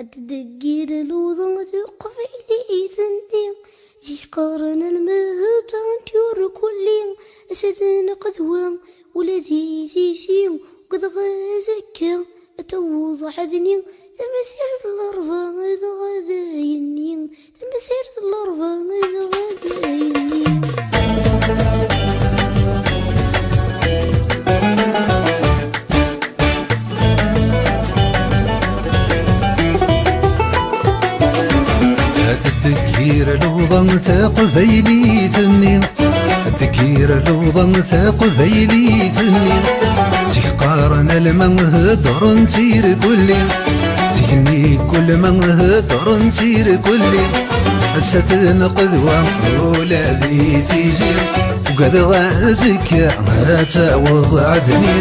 أتدقير الوضع قفيلي إذنين زي قارن المهد عن تيور كلين أسدنا قذوان ولذي زيزين وقد غازكا أتوضع عذنين تمسير الأربع إذا غذاينين تمسير الأربع إذا غذاينين الدكير الوضن ثاق بيلي ثنين الدكير الوضن ثاق بيلي ثنين زيك قارن المن هدر نسير كلي زيكني كل من هدر نسير كلي الستن قذوة ولادي تيزير وقد غازك هتعوض عدنين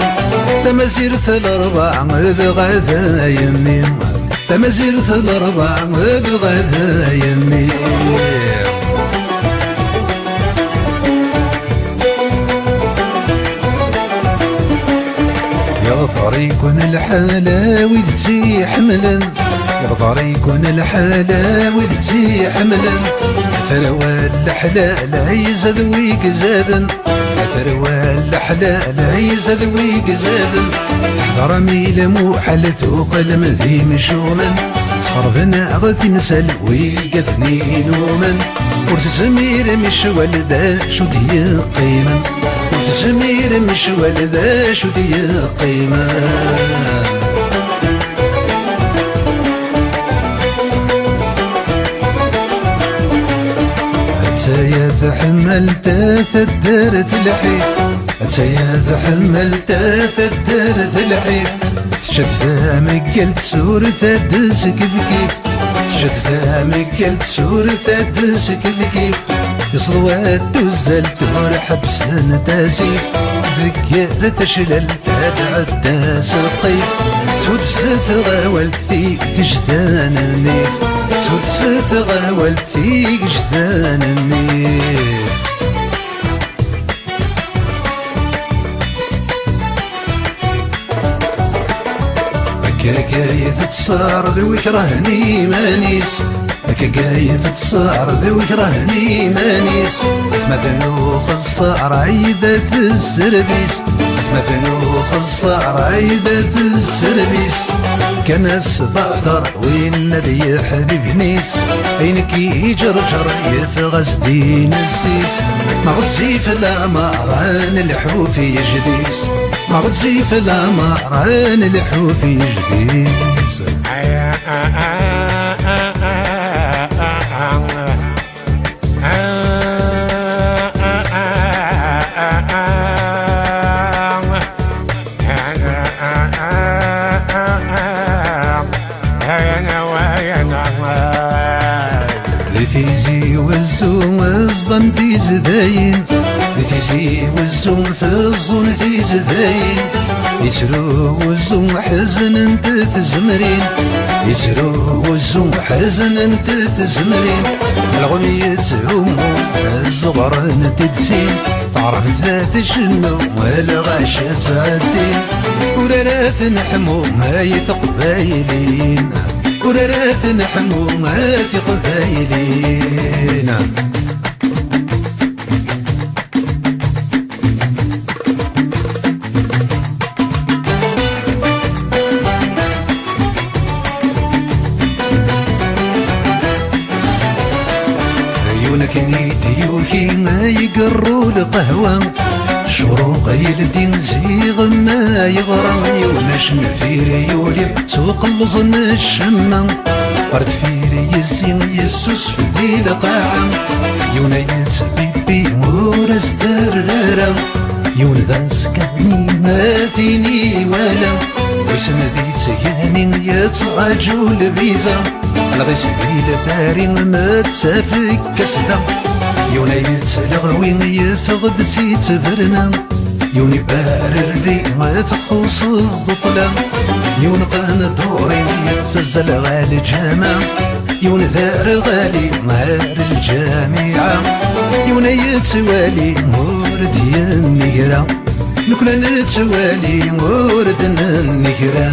تمسيرت الأربع مذ غذا يمين تمسيرت الأربع مذ غذا يمين يغفر يكون الحلاوي ذتي حملا يغفر يكون الحلاوي ذتي حملا ثروى الحلال يزاد ويك زادا ثروى الحلال يزاد ويك زادا حضرمي لموحل ثوق المذي مشوما صخربنا غثي مسل ويقذني نوما ورتسمير مش والدا شو دي قيما ورتسمير مش والدا شو دي قيما أتسايا تحملت ثدرت الحيف أتسايا تحملت ثدرت الحيف تشد فامك قلت سور ثدس كيف كيف تشد فامك قلت سور ثدس كيف كيف يصلوات تزل تمر حبس نتاسيف ذكر تشلل تتعدى سقيف تودس تغاولت ثيك جدان الميف تودس تغاولت ثيك جدان الميف قايد تصار ذو يكرهني مانيس هكا قايد تصار ذو يكرهني مانيس مثلو خصار عيدة السربيس مثلو خصار عيدة السربيس كان السبادر وين ندي حبيب نيس عينك يجرجر يفغسدين السيس ما غتزي في الأماران الحوفي جديس ما غتزي في الأماران الحوفي جديس لتيجي والزوم الظن في زداين لتيجي والزوم في الظن في زداين يسرو والزوم حزن انت تزمرين يسرو والزوم حزن انت تزمرين الغنية تعوم الزغران تدسين تعرف ثلاث شنو ولا غاشة تعدين ورارات نحمو هاي تقبايلين ورارات نحمو هاي تقبايلين عيونك يوكي ما يقروا القهوة شروق يلدين زيغ ما يغرى عيوناش نفير يولي سوق اللوزن الشمة فرد فيري يزين يسوس في ذي القاعة يونا يتبيبي ورس درارة يون ذا سكاني ما فيني ولا ويسن ذي تسياني يتعجو البيزا على غسبيل باري ما تسافك كسدا يونا يتلغوين يفقد سيتبرنا يوني بارري ما تخص الزطلة يون قان دوري يتزل غالي جامع يون ذار غالي مهار الجامعة يون يتوالي مورد ينيرا نكون نتوالي مورد النكرة